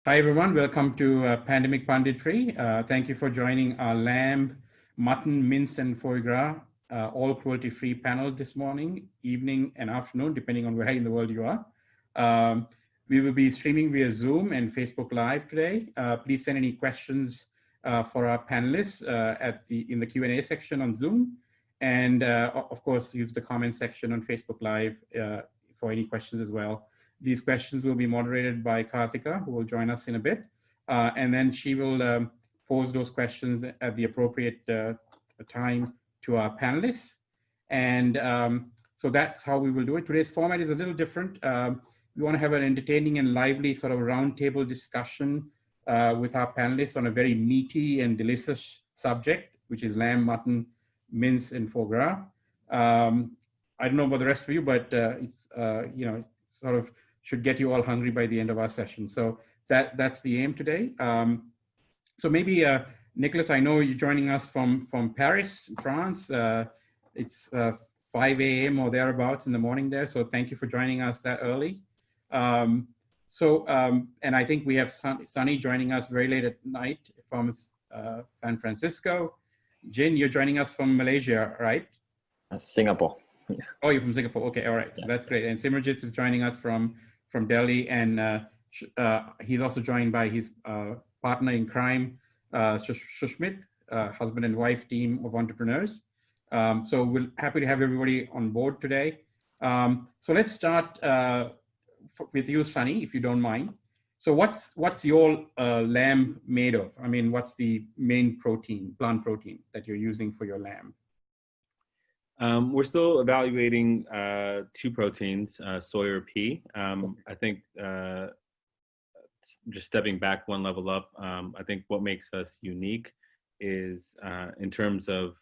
Hi, everyone. Welcome to Pandemic Punditry. Thank you for joining our lamb, mutton, mince, and foie gras, all cruelty-free panel this morning, evening, and afternoon, depending on where in the world you are. We will be streaming via Zoom and Facebook Live today. Please send any questions for our panelists in the Q&A section on Zoom. And of course, use the comment section on Facebook Live for any questions as well. These questions will be moderated by Karthika, who will join us in a bit. And then she will pose those questions at the appropriate time to our panelists. And so that's how we will do it. Today's format is a little different. We want to have an entertaining and lively sort of roundtable discussion with our panelists on a very meaty and delicious subject, which is lamb, mutton, mince, and foie gras. I don't know about the rest of you, but it's sort of should get you all hungry by the end of our session. So that's the aim today. So maybe, Nicholas, I know you're joining us from Paris, France. It's 5 a.m. or thereabouts in the morning there. So thank you for joining us that early. And I think we have Sunny joining us very late at night from San Francisco. Jin, you're joining us from Malaysia, right? Singapore. Yeah. Oh, you're from Singapore. Okay, all right. So that's great. And Simranjit is joining us from Delhi, and he's also joined by his partner in crime, Shushmit, husband and wife team of entrepreneurs. So we're happy to have everybody on board today. So let's start with you, Sunny, if you don't mind. So what's your lamb made of? I mean, what's the main protein, plant protein that you're using for your lamb? We're still evaluating two proteins, soy or pea. I think just stepping back one level up, I think what makes us unique is in terms of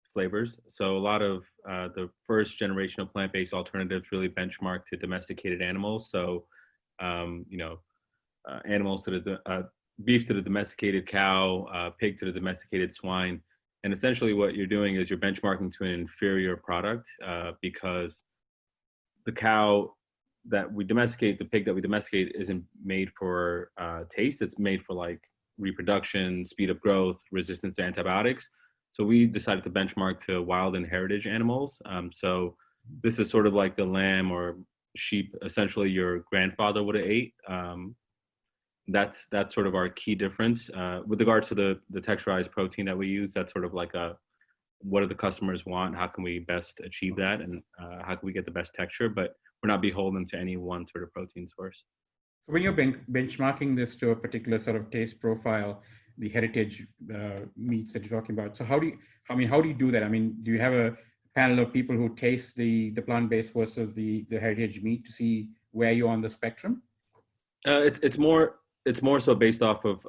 flavors. So a lot of the first generation of plant-based alternatives really benchmark to domesticated animals. So, animals to the beef to the domesticated cow, pig to the domesticated swine. And essentially what you're doing is you're benchmarking to an inferior product because the cow that we domesticate, the pig that we domesticate isn't made for taste. It's made for like reproduction, speed of growth, resistance to antibiotics. So we decided to benchmark to wild and heritage animals. So this is sort of like the lamb or sheep, essentially your grandfather would have ate. That's sort of our key difference. With regards to the texturized protein that we use, that's sort of like what do the customers want? How can we best achieve that? And how can we get the best texture? But we're not beholden to any one sort of protein source. So when you're benchmarking this to a particular sort of taste profile, the heritage meats that you're talking about, so how do you do that? I mean, do you have a panel of people who taste the plant-based versus the heritage meat to see where you're on the spectrum? It's more so based off of,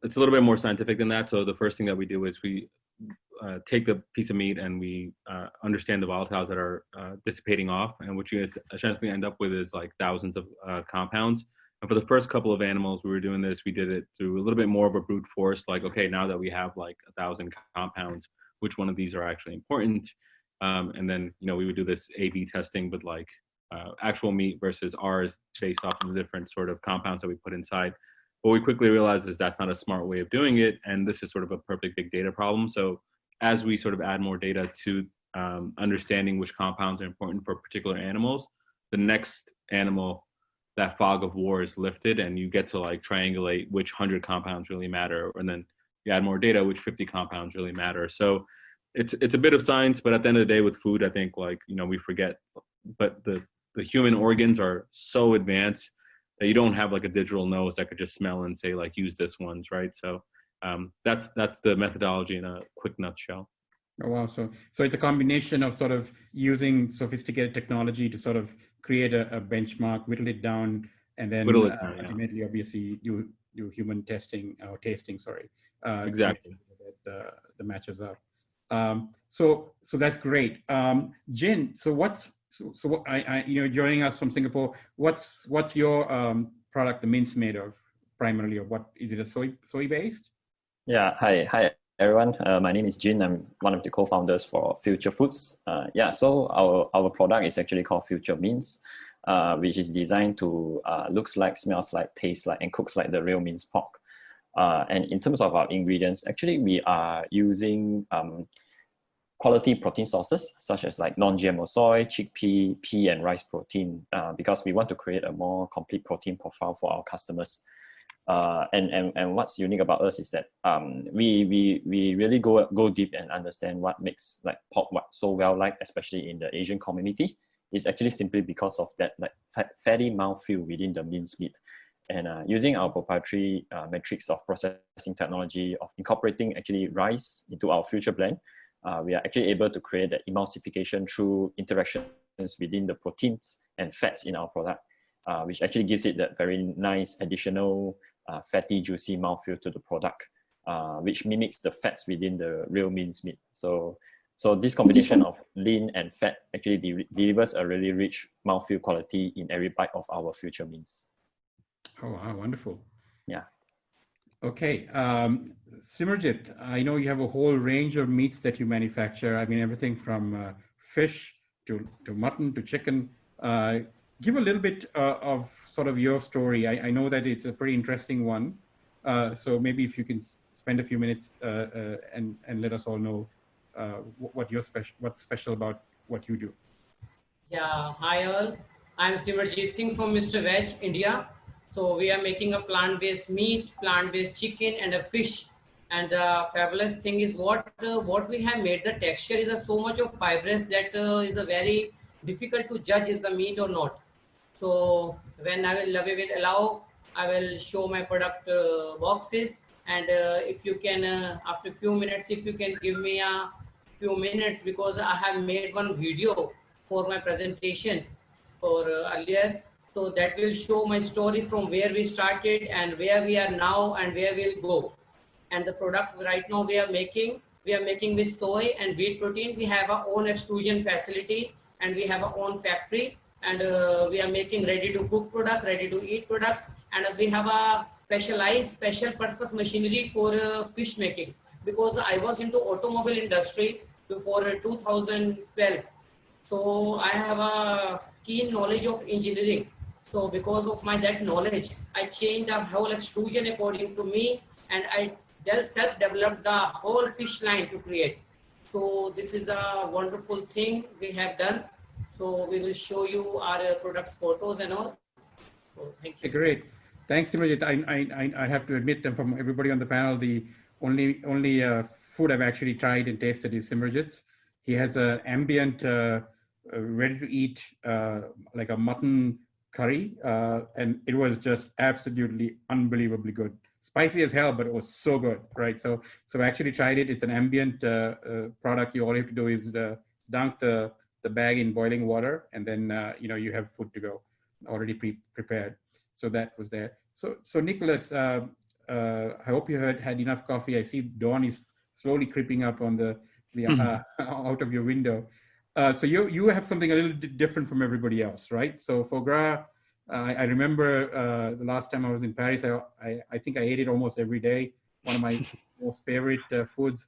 it's a little bit more scientific than that. So the first thing that we do is we take the piece of meat and we understand the volatiles that are dissipating off. And what you essentially end up with is like thousands of compounds. And for the first couple of animals we were doing this, we did it through a little bit more of a brute force. Like, okay, now that we have like 1,000 compounds, which one of these are actually important? And then, we would do this A/B testing, but like actual meat versus ours based off of the different sort of compounds that we put inside. What we quickly realized is that's not a smart way of doing it. And this is sort of a perfect big data problem. So as we sort of add more data to understanding which compounds are important for particular animals, the next animal, that fog of war is lifted and you get to like triangulate which 100 compounds really matter. And then you add more data, which 50 compounds really matter. So it's a bit of science, but at the end of the day with food, I think like, we forget, but the human organs are so advanced that you don't have like a digital nose that could just smell and say like, use this ones, right? So that's the methodology in a quick nutshell. Oh, wow. So it's a combination of sort of using sophisticated technology to sort of create a benchmark, whittle it down, and then ultimately, obviously, you human testing or tasting, sorry. Exactly. The matches up. So that's great. Jin, joining us from Singapore, what's your product, the mince, made of primarily, or what is it? A soy based? Yeah. Hi everyone. My name is Jin. I'm one of the co-founders for Future Foods. So our product is actually called Future Mince. which is designed to looks like, smells like, tastes like, and cooks like the real minced pork. And in terms of our ingredients, actually we are using quality protein sources such as like non-GMO soy, chickpea, pea, and rice protein, because we want to create a more complete protein profile for our customers. And what's unique about us is that we really go deep and understand what makes like pork so well liked, especially in the Asian community. It's actually simply because of that like fatty mouthfeel within the minced meat. And using our proprietary metrics of processing technology of incorporating actually rice into our future blend, we are actually able to create the emulsification through interactions within the proteins and fats in our product, which actually gives it that very nice additional fatty, juicy mouthfeel to the product, which mimics the fats within the real minced meat. So this combination of lean and fat actually delivers a really rich mouthfeel quality in every bite of our future meats. Oh, wow, wonderful. Yeah. Okay, Simarjit, I know you have a whole range of meats that you manufacture. I mean, everything from fish to mutton to chicken. Give a little bit of sort of your story. I know that it's a pretty interesting one. So maybe if you can spend a few minutes and let us all know what's special about what you do. Yeah, hi all. I'm Simarjit Singh from Mr. Veg, India. So we are making a plant-based meat, plant-based chicken, and a fish. And the fabulous thing is what we have made. The texture is so much of fibrous that is a very difficult to judge is the meat or not. So when we will allow, I will show my product boxes. And if you can, after a few minutes, if you can give me a few minutes, because I have made one video for my presentation for earlier. So that will show my story from where we started and where we are now and where we'll go. And the product right now we are making with soy and wheat protein. We have our own extrusion facility and we have our own factory. And we are making ready to cook product, ready to eat products. And we have a special purpose machinery for fish making, because I was into automobile industry before 2012. So I have a keen knowledge of engineering. So because of that knowledge, I changed the whole extrusion according to me, and I self-developed the whole fish line to create. So this is a wonderful thing we have done. So we will show you our products photos and all. So thank you. Great. Thanks, Simarjit. I have to admit that from everybody on the panel, the only food I've actually tried and tasted is Simarjit's. He has an ambient, ready to eat, like a mutton curry, and it was just absolutely unbelievably good. Spicy as hell, but it was so good, right? So I actually tried it. It's an ambient product. All you have to do is dunk the bag in boiling water, and then you have food to go, already prepared. So that was there. So Nicholas, I hope you had enough coffee. I see dawn is slowly creeping up on the out of your window. So you have something a little bit different from everybody else, right? So foie gras, I remember the last time I was in Paris, I think I ate it almost every day. One of my most favorite foods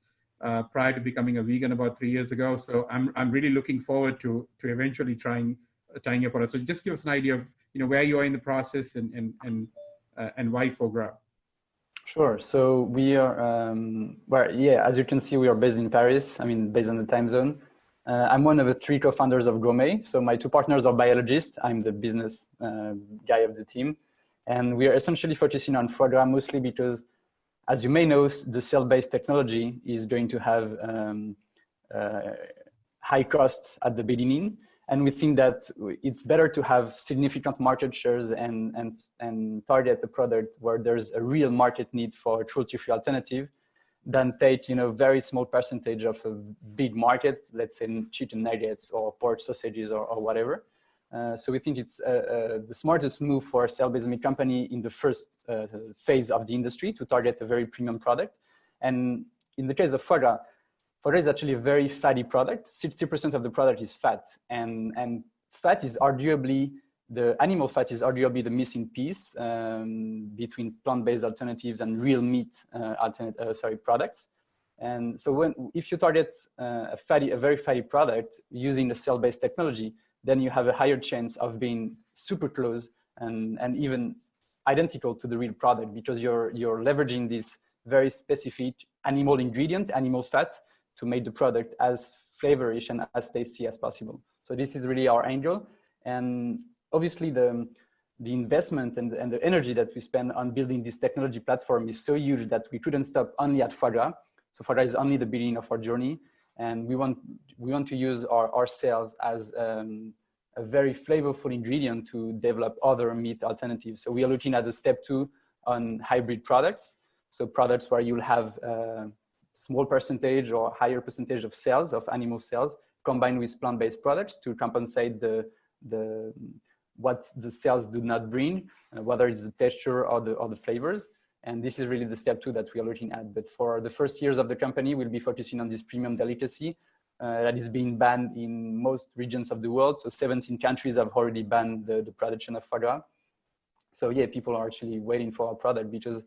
prior to becoming a vegan about 3 years ago. So I'm really looking forward to eventually trying your product. So just give us an idea of where you are in the process and why foie gras. Sure. So we are, as you can see, we are based in Paris. I mean, based on the time zone. I'm one of the 3 co-founders of Gourmet. So my 2 partners are biologists. I'm the business guy of the team. And we are essentially focusing on foie gras mostly because, as you may know, the cell-based technology is going to have high costs at the beginning. And we think that it's better to have significant market shares and target a product where there's a real market need for a cruelty-free alternative than take very small percentage of a big market, let's say chicken nuggets or pork sausages or whatever. So we think it's the smartest move for a cell-based meat company in the first phase of the industry to target a very premium product. And in the case of foie gras is actually a very fatty product. 60% of the product is fat, and fat is arguably the animal fat is arguably the missing piece between plant-based alternatives and real meat products. And so if you target a very fatty product using the cell-based technology, then you have a higher chance of being super close and even identical to the real product, because you're leveraging this very specific animal ingredient, animal fat, to make the product as flavorish and as tasty as possible. So this is really our angle. And obviously the investment and the energy that we spend on building this technology platform is so huge that we couldn't stop only at foie gras. So foie gras is only the beginning of our journey. And we want to use our cells as a very flavorful ingredient to develop other meat alternatives. So we are looking at the step 2 on hybrid products. So products where you'll have a small percentage or higher percentage of cells, of animal cells, combined with plant-based products to compensate what the cells do not bring, whether it's the texture or the flavors. And this is really the step 2 that we are looking at. But for the first years of the company, we'll be focusing on this premium delicacy that is being banned in most regions of the world. So 17 countries have already banned the production of foie gras. So yeah, people are actually waiting for our product, because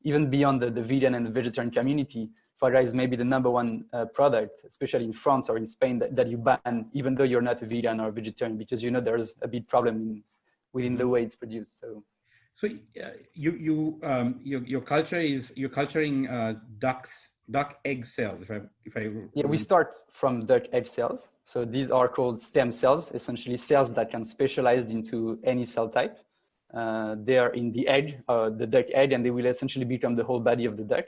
even beyond the vegan and the vegetarian community, foie gras is maybe the #1 product, especially in France or in Spain, that you ban, even though you're not a vegan or a vegetarian, because there's a big problem within the way it's produced. So your culture is you're culturing duck egg cells. If I yeah, we start from duck egg cells. So these are called stem cells, essentially cells that can specialize into any cell type. They are in the egg, the duck egg, and they will essentially become the whole body of the duck.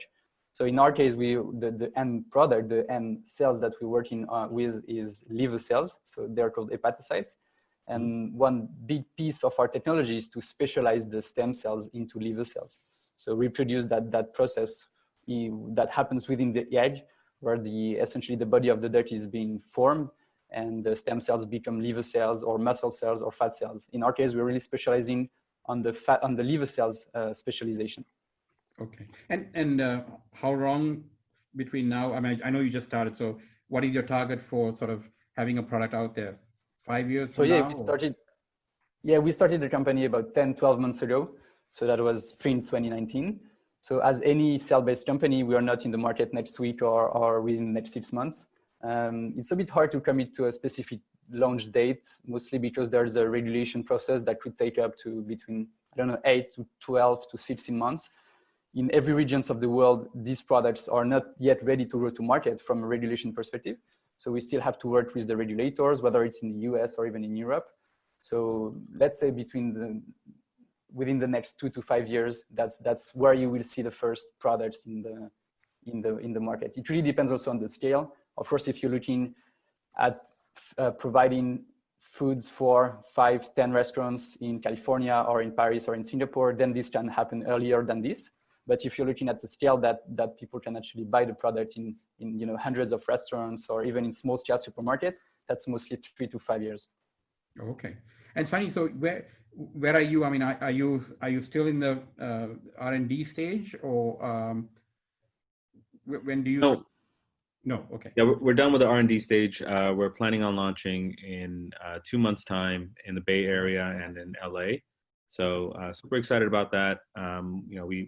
So in our case, the end product, the end cells that we're working with is liver cells. So they're called hepatocytes. And one big piece of our technology is to specialize the stem cells into liver cells. So reproduce that process that happens within the egg, where essentially the body of the duck is being formed, and the stem cells become liver cells or muscle cells or fat cells. In our case, we're really specializing on the liver cells specialization. Okay. And how long between now? I mean, I know you just started. So what is your target for sort of having a product out there? 5 years from now? We started the company about 10-12 months ago. So that was spring 2019. So as any cell-based company, we are not in the market next week or within the next 6 months. It's a bit hard to commit to a specific launch date, mostly because there's a regulation process that could take up to between, 8 to 12 to 16 months. In every regions of the world, these products are not yet ready to go to market from a regulation perspective. So we still have to work with the regulators, whether it's in the US or even in Europe. So let's say within the next 2 to 5 years, that's where you will see the first products in the market. It really depends also on the scale. Of course, if you're looking at providing foods for 5-10 restaurants in California or in Paris or in Singapore, then this can happen earlier than this. But if you're looking at the scale that people can actually buy the product in hundreds of restaurants or even in small scale supermarket, that's mostly 3 to 5 years. Okay. And Sunny, so where are you? I mean, are you still in the R&D stage, or when do you? No. Okay. Yeah, we're done with the R&D stage. We're planning on launching in 2 months' time in the Bay Area and in LA. So super excited about that.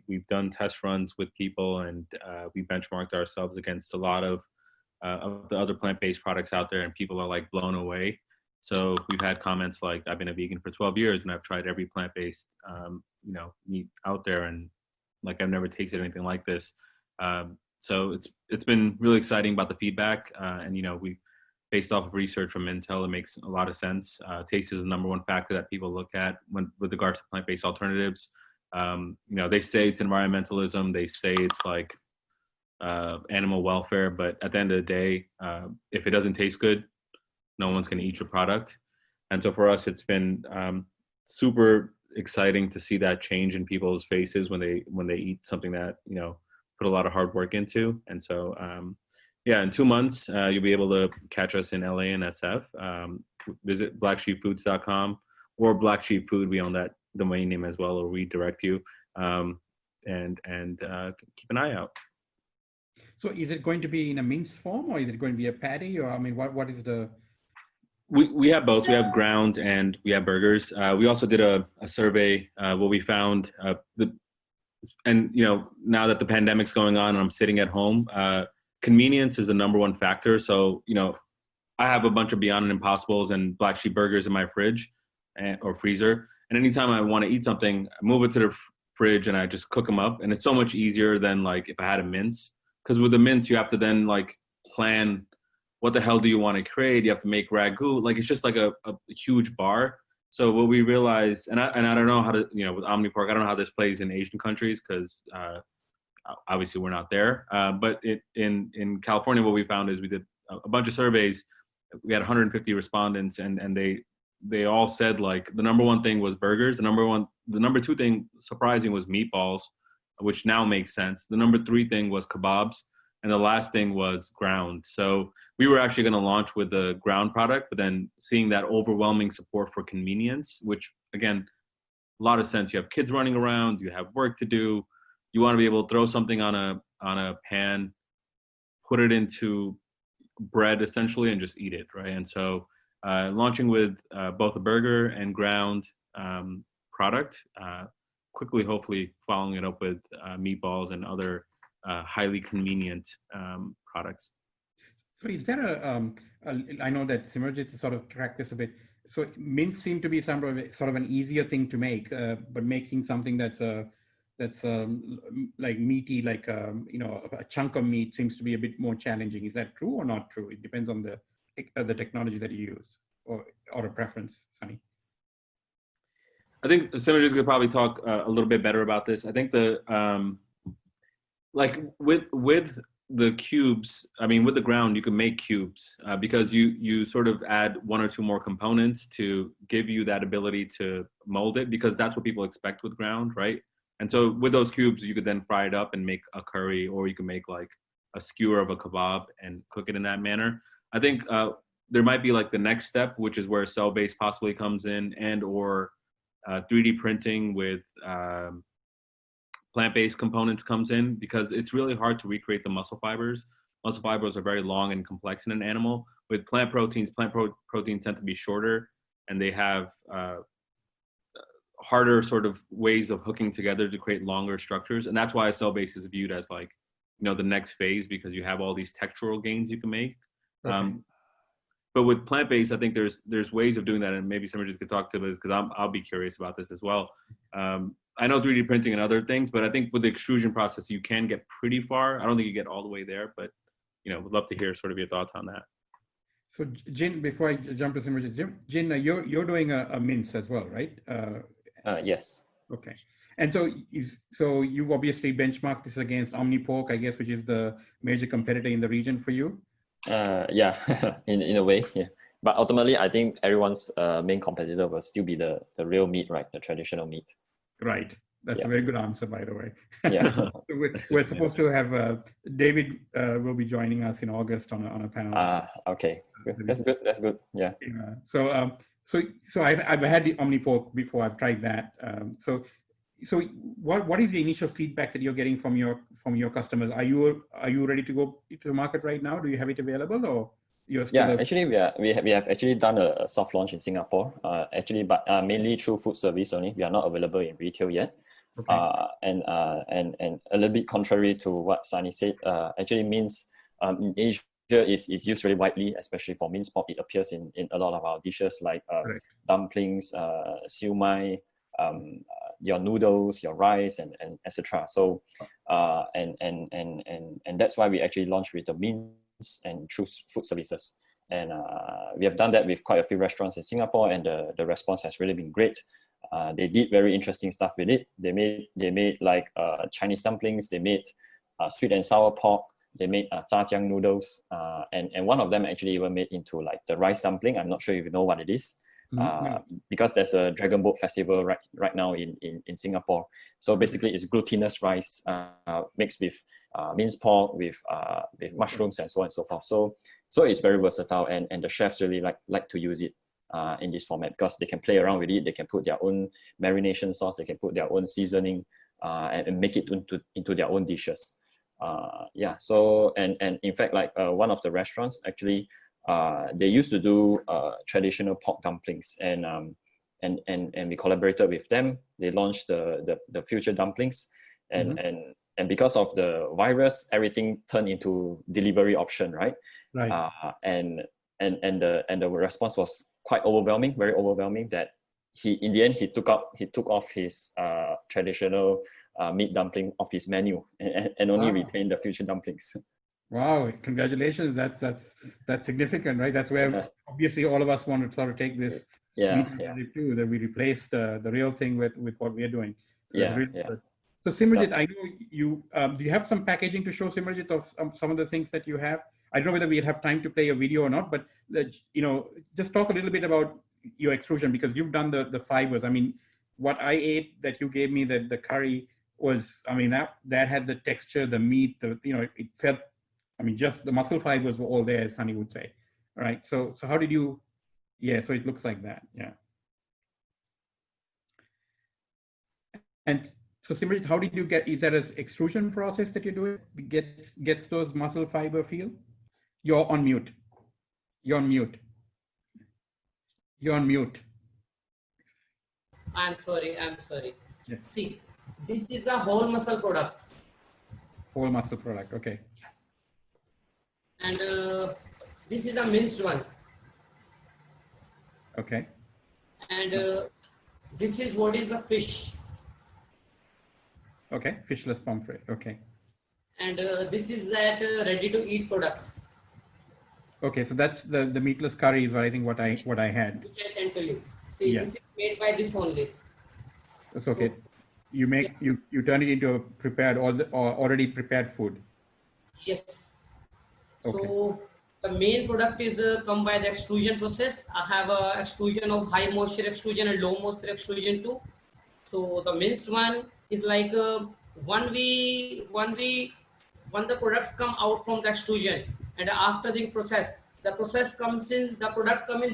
We've done test runs with people, and we benchmarked ourselves against a lot of the other plant-based products out there, and people are like blown away. So we've had comments like, I've been a vegan for 12 years and I've tried every plant-based meat out there, and like I've never tasted anything like this. So it's been really exciting about the feedback, and we, based off of research from Intel, it makes a lot of sense. Taste is the #1 factor that people look at with regards to plant-based alternatives. They say it's environmentalism, they say it's like animal welfare, but at the end of the day, if it doesn't taste good, no one's going to eat your product. And so for us, it's been super exciting to see that change in people's faces when they eat something that put a lot of hard work into. And so in 2 months you'll be able to catch us in LA and SF. Visit blacksheepfoods.com or Black Sheep Food. We own that domain name as well, or redirect you, and keep an eye out. So is it going to be in a minced form, or is it going to be a patty, or I mean, what is the? We have both. We have ground and we have burgers. We also did a survey. What we found, now that the pandemic's going on and I'm sitting at home, convenience is the #1 factor. So I have a bunch of Beyond and Impossibles and Black Sheep burgers in my fridge or freezer. And anytime I want to eat something, I move it to the fridge and I just cook them up. And it's so much easier than like if I had a mince. Because with the mince, you have to then like plan what the hell do you want to create. You have to make ragu. Like it's just like a huge bar. So what we realized, and I don't know how to, you know, with OmniPork, I don't know how this plays in Asian countries because obviously we're not there. But in California, what we found is we did a bunch of surveys. We had 150 respondents, and they all said like the number one thing was burgers. The number two thing surprising was meatballs, which now makes sense. The number three thing was kebabs, and the last thing was ground. So we were actually going to launch with the ground product, but then seeing that overwhelming support for convenience, which again, a lot of sense. You have kids running around, you have work to do, you want to be able to throw something on a pan, put it into bread essentially, and just eat it, right? And so launching with both a burger and ground product, quickly hopefully following it up with meatballs and other highly convenient products. So is there I know that Simranjit sort of tracked this a bit. So mince seem to be sort of an easier thing to make, but making something that's like meaty, like you know, a chunk of meat seems to be a bit more challenging. Is that true or not true? It depends on the technology that you use, or a preference, Sunny. I think Simranjit could probably talk a little bit better about this. I think like with the cubes, I mean, with the ground, you can make cubes because you sort of add one or two more components to give you that ability to mold it, because that's what people expect with ground, right? And so with those cubes, you could then fry it up and make a curry, or you can make like a skewer of a kebab and cook it in that manner. I think there might be like the next step, which is where cell-based possibly comes in, and or 3D printing with plant-based components comes in, because it's really hard to recreate the muscle fibers. Muscle fibers are very long and complex in an animal. With plant proteins tend to be shorter, and they have harder sort of ways of hooking together to create longer structures. And that's why cell-based is viewed as like, you know, the next phase, because you have all these textural gains you can make. Okay. But with plant-based, I think there's ways of doing that, and maybe somebody could talk to this, because I'll be curious about this as well. I know 3D printing and other things, but I think with the extrusion process, you can get pretty far. I don't think you get all the way there, but you know, would love to hear sort of your thoughts on that. So Jin, before I jump to Simranjit, Jin, you're doing a mince as well, right? Yes. Okay. And so you've obviously benchmarked this against OmniPork, I guess, which is the major competitor in the region for you. Yeah, in a way, yeah. But ultimately, I think everyone's main competitor will still be the real meat, right? The traditional meat. Right. That's a very good answer, by the way. Yeah. So we're supposed to have David will be joining us in August on a panel. Okay. That's good. That's good. Yeah. So I've had the OmniPork before. I've tried that. So what is the initial feedback that you're getting from your customers? Are you ready to go to the market right now? Do you have it available, or you're still? Actually we have actually done a soft launch in Singapore. Actually, but mainly through food service only. We are not available in retail yet. Okay. And a little bit contrary to what Sunny said, actually means in Asia is used really widely, especially for minced pork. It appears in a lot of our dishes like dumplings, siu mai, your noodles, your rice, and etc. So and that's why we actually launched with the mince and through food services. And we have done that with quite a few restaurants in Singapore, and the response has really been great. They did very interesting stuff with it. They made like Chinese dumplings. They made sweet and sour pork. They made zhajiang noodles. And one of them actually even made into like the rice dumpling. I'm not sure if you know what it is. Because there's a Dragon Boat Festival right now in Singapore. So basically it's glutinous rice mixed with minced pork, with mushrooms and so on and so forth. So it's very versatile, and the chefs really like to use it in this format, because they can play around with it. They can put their own marination sauce, they can put their own seasoning and make it into their own dishes. So and in fact, like one of the restaurants actually, they used to do traditional pork dumplings, and we collaborated with them. They launched the future dumplings, and because of the virus, everything turned into delivery option, right? Right. And and the response was quite overwhelming, very overwhelming. That in the end he took off his traditional meat dumpling off his menu and only retained the fusion dumplings. Wow! Congratulations. That's significant, right? That's where obviously all of us want to sort of take this meat too. That we replaced the real thing with what we are doing. So it's really good. So Simranjit, I know you do you have some packaging to show, Simranjit, of some of the things that you have? I don't know whether we'll have time to play a video or not, but just talk a little bit about your extrusion, because you've done the fibers. I mean, what I ate that you gave me, the curry was, I mean, that had the texture, the meat, it felt, I mean, just the muscle fibers were all there, as Sunny would say. All right. So how did you? Yeah. So it looks like that. Yeah. And so Simranjit, how did you get? Is that an extrusion process that you're doing? Gets those muscle fiber feel? You're on mute. You're on mute. You're on mute. I'm sorry. Yeah. See, this is a whole muscle product. Whole muscle product. Okay. And this is a minced one. Okay. And this is what is a fish. Okay. Fishless pomfret. Okay. And this is that ready to eat product. Okay. So that's the meatless curry is what I think what I had. Which I sent to you. See, yes. This is made by this only. That's okay. So, you turn it into a prepared or already prepared food. Yes. Okay. So the main product is come by the extrusion process. I have a extrusion of high moisture extrusion and low moisture extrusion too. So the minced one is like when the products come out from the extrusion, and after the product comes in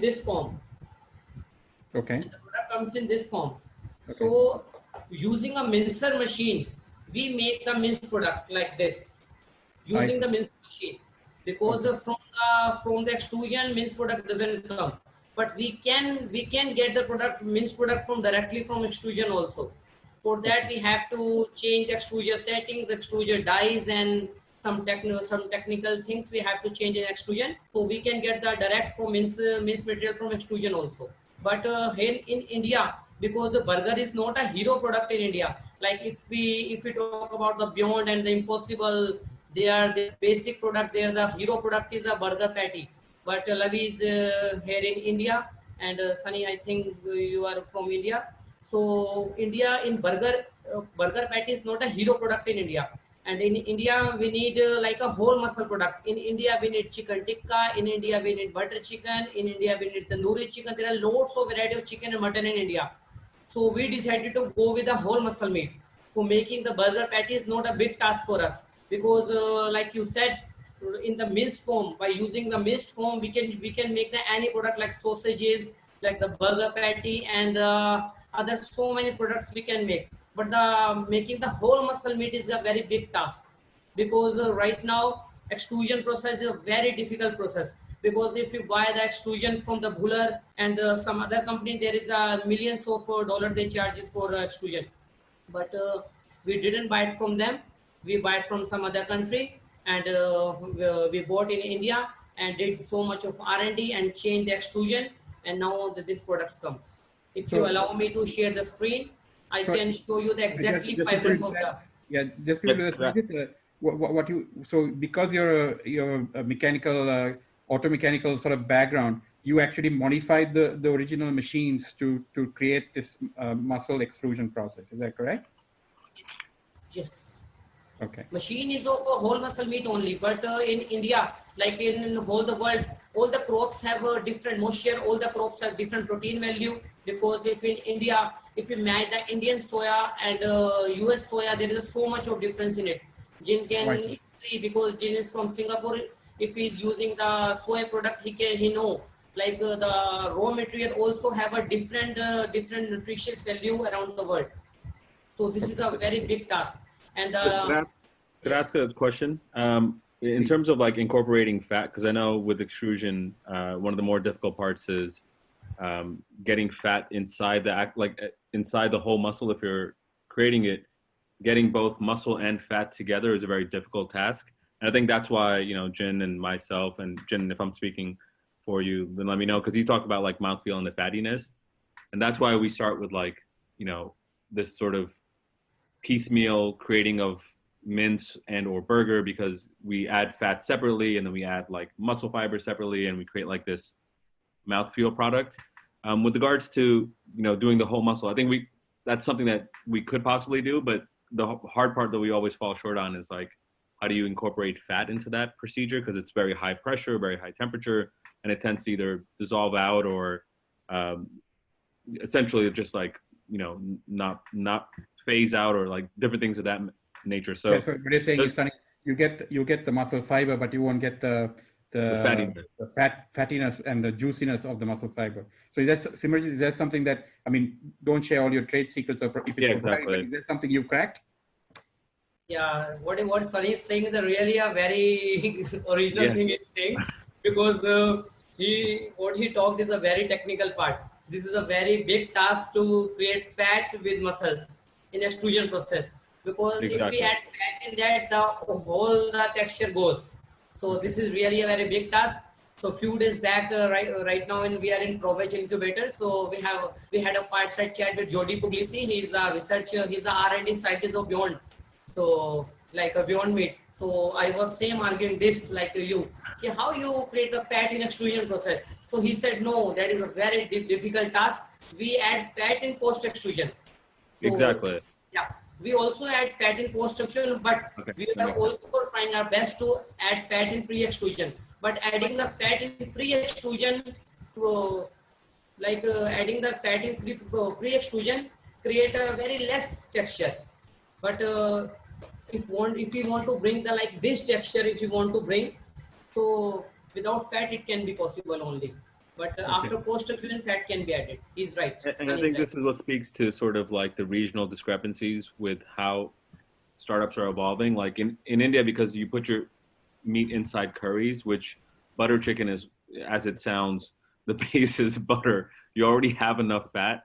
this form. Okay. And the product comes in this form. Okay. So using a mincer machine, we make the minced product like this. Using the mincer machine, because from the extrusion, minced product doesn't come. But we can get the minced product directly from extrusion also. For that, we have to change the extruder settings, extruder dies, and some technical things we have to change in extrusion. So we can get the direct from mince material from extrusion also. But here in India, because the burger is not a hero product in India. Like if we talk about the Beyond and the Impossible, they are the basic product. They are the hero product is a burger patty. But Lavi is here in India, and Sunny, I think you are from India. So India in burger patty is not a hero product in India. And in India, we need like a whole muscle product. In India, we need chicken tikka. In India, we need butter chicken. In India, we need tandoori chicken. There are lots of variety of chicken and mutton in India. So we decided to go with a whole muscle meat. So making the burger patty is not a big task for us, because like you said, in the minced form, by using the minced form, we can make any product like sausages, like the burger patty, and other so many products we can make. But making the whole muscle meat is a very big task, because right now extrusion process is a very difficult process. Because if you buy the extrusion from the Buller and some other company, there is millions of dollars they charges for extrusion. But we didn't buy it from them. We buy it from some other country, and we bought in India and did so much of R&D and changed the extrusion, and now these products come. If you allow me to share the screen, I can show you the exactly fibers of the. Yeah, just people what you, so because you're a mechanical, auto mechanical sort of background, you actually modified the original machines to create this muscle extrusion process. Is that correct? Yes. Okay. Machine is of a whole muscle meat only, but in India, like in whole the world, all the crops have a different moisture, all the crops have different protein value, because if in India, if you match the Indian soya and US soya, there is so much of difference in it. Jin can, right. Because Jin is from Singapore, if he is using the soy product, he know, like the raw material also have a different nutritious value around the world. So this is a very big task. And could I ask a question? In terms of like incorporating fat, because I know with extrusion, one of the more difficult parts is getting fat inside inside the whole muscle. If you're creating it, getting both muscle and fat together is a very difficult task. And I think that's why, Jin and myself, and Jin, if I'm speaking for you, then let me know, because you talked about like mouthfeel and the fattiness, and that's why we start with like, you know, this sort of piecemeal creating of mince and or burger, because we add fat separately and then we add like muscle fiber separately, and we create like this mouthfeel product. With regards to, you know, doing the whole muscle, I think that's something that we could possibly do, but the hard part that we always fall short on is like, how do you incorporate fat into that procedure? Because it's very high pressure, very high temperature, and it tends to either dissolve out or essentially just like, you know, not phase out, or like different things of that nature. So, yeah, so what you're saying is, Sunny, you get the muscle fiber, but you won't get the fattiness and the juiciness of the muscle fiber. So is that something that, I mean, don't share all your trade secrets, or if it's exactly. Is that something you've cracked? Yeah, what Sunny is saying is really a very original thing he's saying, because what he talked is a very technical part. This is a very big task to create fat with muscles in extrusion process, because if we add fat in that, the texture goes. So this is really a very big task. So few days back, right now, when we are in ProVeg incubator, so we had a fireside chat with Jody Puglisi. He's a researcher, he's a R&D scientist of Beyond. So like a Beyond Meat. So I was arguing this like you, okay, how you create a fat in extrusion process. So he said, no, that is a very difficult task. We add fat in post extrusion. So, exactly. Yeah, we also add fat in post extrusion, but we are also trying our best to add fat in pre extrusion. But adding the fat in pre extrusion, adding the fat in pre extrusion, create a very less texture. But if we want to bring the like this texture, if you want to bring, so without fat it can be possible only. But after post-extrusion, fat can be added. He's right. And I think this is what speaks to sort of like the regional discrepancies with how startups are evolving. Like in India, because you put your meat inside curries, which butter chicken is, as it sounds, the base is butter. You already have enough fat.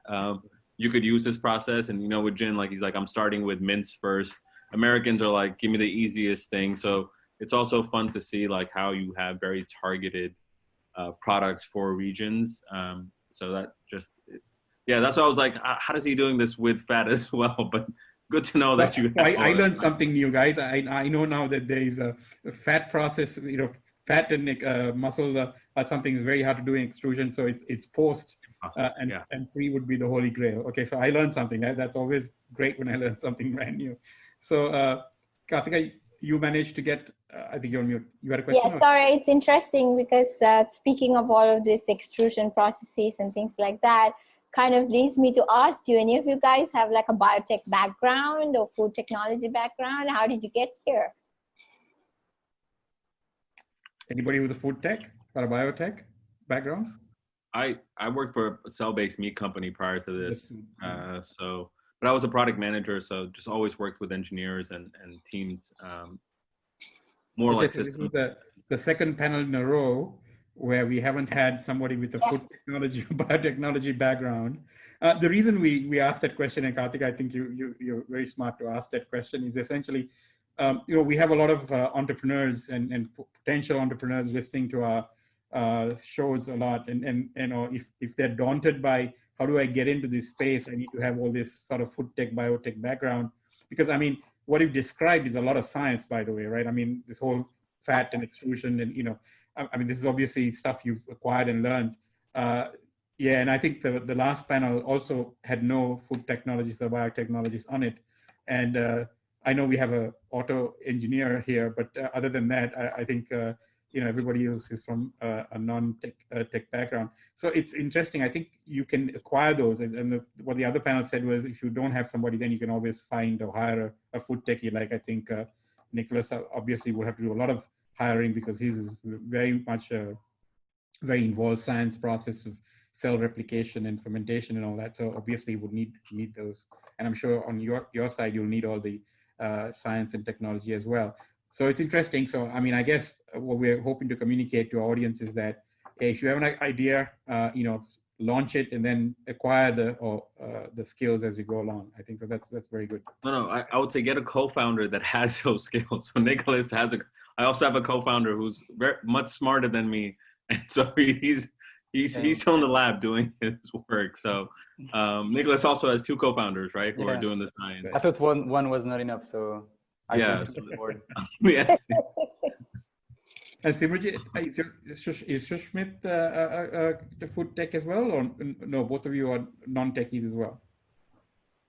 You could use this process. And, you know, with Jin, like he's like, I'm starting with mince first. Americans are like, give me the easiest thing. So it's also fun to see like how you have very targeted products for regions. So that just, that's why I was like, how is he doing this with fat as well? But good to know that you. I learned something new, guys. I know now that there is a fat process. You know, fat and muscle are something very hard to do in extrusion. So it's post and pre would be the holy grail. Okay, so I learned something. That's always great when I learn something brand new. So Karthika, you managed to get. I think you're on mute. You had a question? Yeah, sorry. It's interesting because speaking of all of this extrusion processes and things like that, kind of leads me to ask, do any of you guys have like a biotech background or food technology background? How did you get here? Anybody with a food tech or a biotech background? I worked for a cell-based meat company prior to this. But I was a product manager, so just always worked with engineers and teams. More like systems. This is the second panel in a row where we haven't had somebody with a food technology or biotechnology background. The reason we asked that question, and Karthika, I think you're very smart to ask that question, is essentially, we have a lot of entrepreneurs and potential entrepreneurs listening to our shows a lot, and if they're daunted by how do I get into this space, I need to have all this sort of food tech, biotech background, because I mean, what you've described is a lot of science, by the way, right? I mean, this whole fat and extrusion, and I mean, this is obviously stuff you've acquired and learned. And I think the last panel also had no food technologies or biotechnologies on it. And I know we have an auto engineer here, but other than that, I think everybody else is from a non-tech tech background. So it's interesting. I think you can acquire those. And what the other panel said was, if you don't have somebody, then you can always find or hire a food techie. Like I think Nicholas obviously will have to do a lot of hiring because he's very much a very involved science process of cell replication and fermentation and all that. So obviously you would need those. And I'm sure on your side, you'll need all the science and technology as well. So it's interesting. So, I mean, I guess what we're hoping to communicate to our audience is that if you have an idea, launch it and then acquire the skills as you go along. I think that's very good. No, I would say get a co-founder that has those skills. So Nicholas I also have a co-founder who's very much smarter than me and so he's still in the lab doing his work. So Nicholas also has 2 co-founders, right, who are doing the science. I thought one was not enough, so I Yeah. on board. Yes. And Simranjit, is Sushmit the food tech as well, or no? Both of you are non-techies as well.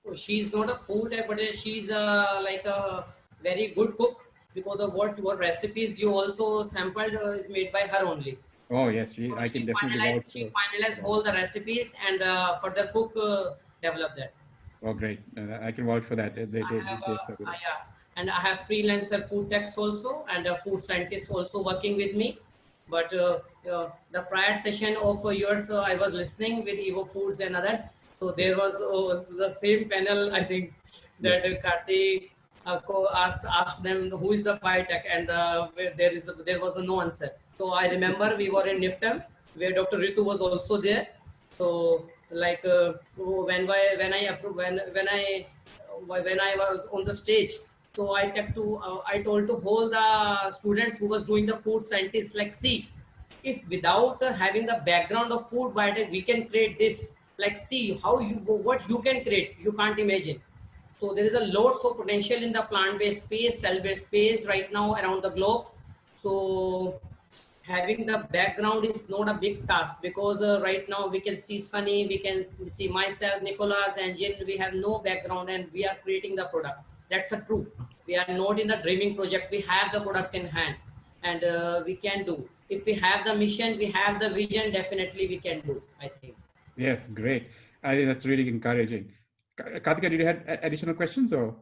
So she's not a food tech, but she's like a very good cook, because of what recipes you also sampled is made by her only. Oh yes, I can definitely vouch She for. finalized all the recipes and further cook developed that. Oh great, I can vouch for that. Yeah, and I have freelancer food techs also and food scientists also working with me. But the prior session of yours, I was listening with Evo Foods and others. So there was the same panel, I think, that Karthik asked them who is the biotech, and there was no answer. So I remember we were in NIFTM where Dr. Ritu was also there. So like when I was on the stage, so I told to all the students who was doing the food scientists, like, see, if without having the background of food biotech, we can create this, like, see what you can create, you can't imagine. So there is a lots of potential in the plant-based space, cell-based space right now around the globe. So having the background is not a big task, because right now we can see Sunny, we can see myself, Nicholas and Jin, we have no background and we are creating the product. That's the truth. We are not in the dreaming project. We have the product in hand and we can do. If we have the mission, we have the vision, definitely we can do, I think. Yes, great. I think that's really encouraging. Karthika, did you have additional questions or?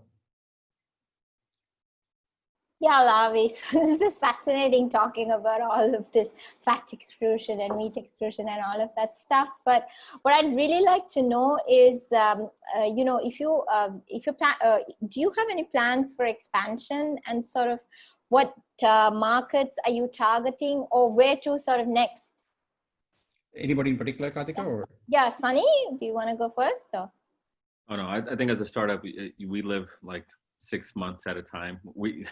Yeah, Lavi. So this is fascinating talking about all of this fat extrusion and meat extrusion and all of that stuff. But what I'd really like to know is, if you plan, do you have any plans for expansion, and sort of what markets are you targeting, or where to sort of next? Anybody in particular, Karthika? Or? Yeah, Sunny, do you want to go first? Or? Oh no, I think as a startup, we live like 6 months at a time. We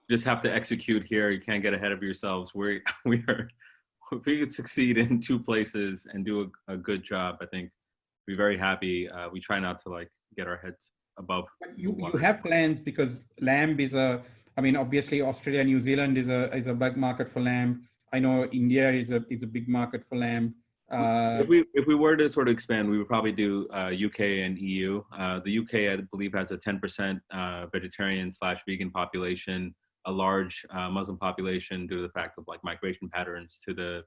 just have to execute here. You can't get ahead of yourselves. If we could succeed in 2 places and do a good job, I think we're very happy. We try not to like get our heads above. You have plans, because lamb is obviously Australia, New Zealand is a big market for lamb. I know India is a big market for lamb. If we were to sort of expand, we would probably do UK and EU. The UK, I believe, has a 10% vegetarian/vegan population, a large Muslim population due to the fact of like migration patterns to the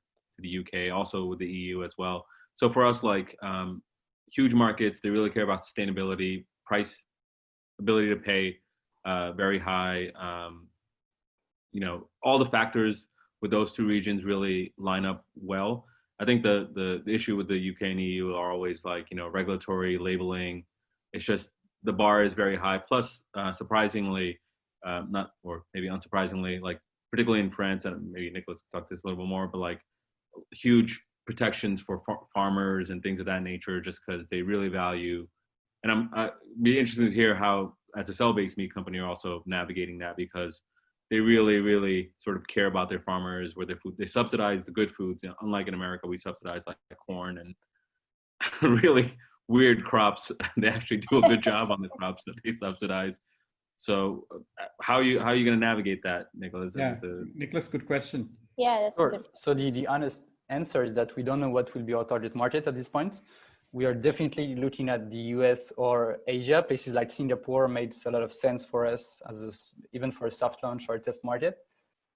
UK, also with the EU as well. So for us, like huge markets, they really care about sustainability, price, ability to pay, very high. All the factors with those 2 regions really line up well. I think the issue with the UK and EU are always like, regulatory labeling. It's just the bar is very high. Plus, surprisingly, or maybe unsurprisingly, like particularly in France, and maybe Nicholas talked this a little bit more, but like huge protections for farmers and things of that nature, just because they really value. And I'd be interested to hear how, as a cell-based meat company, you're also navigating that, because they really, really sort of care about their farmers, where their food, they subsidize the good foods. Unlike in America, we subsidize like corn and really weird crops. They actually do a good job on the crops that they subsidize. So how are you going to navigate that, Nicholas? Yeah, Nicholas, good question. Yeah, that's sure. good. So the honest answer is that we don't know what will be our target market at this point. We are definitely looking at the US or Asia. Places like Singapore makes a lot of sense for us, even for a soft launch or a test market.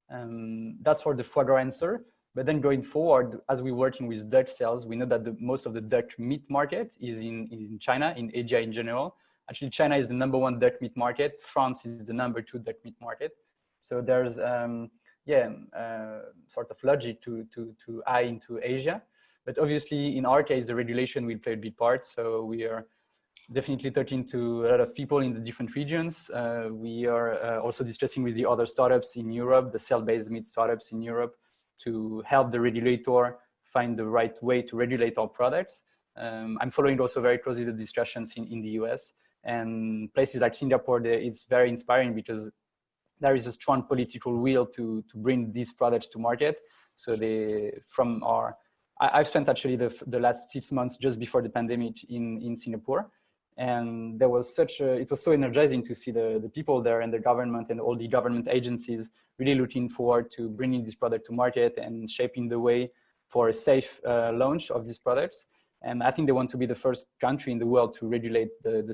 That's for the foie gras answer. But then going forward, as we're working with Dutch cells, we know that most of the Dutch meat market is in China, in Asia in general. Actually, China is the #1 duck meat market. France is the #2 duck meat market. So there's sort of logic to eye into Asia. But obviously, in our case, the regulation will play a big part. So we are definitely talking to a lot of people in the different regions. We are also discussing with the other startups in Europe, the cell-based meat startups in Europe, to help the regulator find the right way to regulate our products. I'm following also very closely the discussions in the US, and places like Singapore. It's very inspiring because there is a strong political will to bring these products to market. So I've spent actually the last 6 months just before the pandemic in Singapore. And it was so energizing to see the people there and the government and all the government agencies really looking forward to bringing this product to market and shaping the way for a safe launch of these products. And I think they want to be the first country in the world to regulate the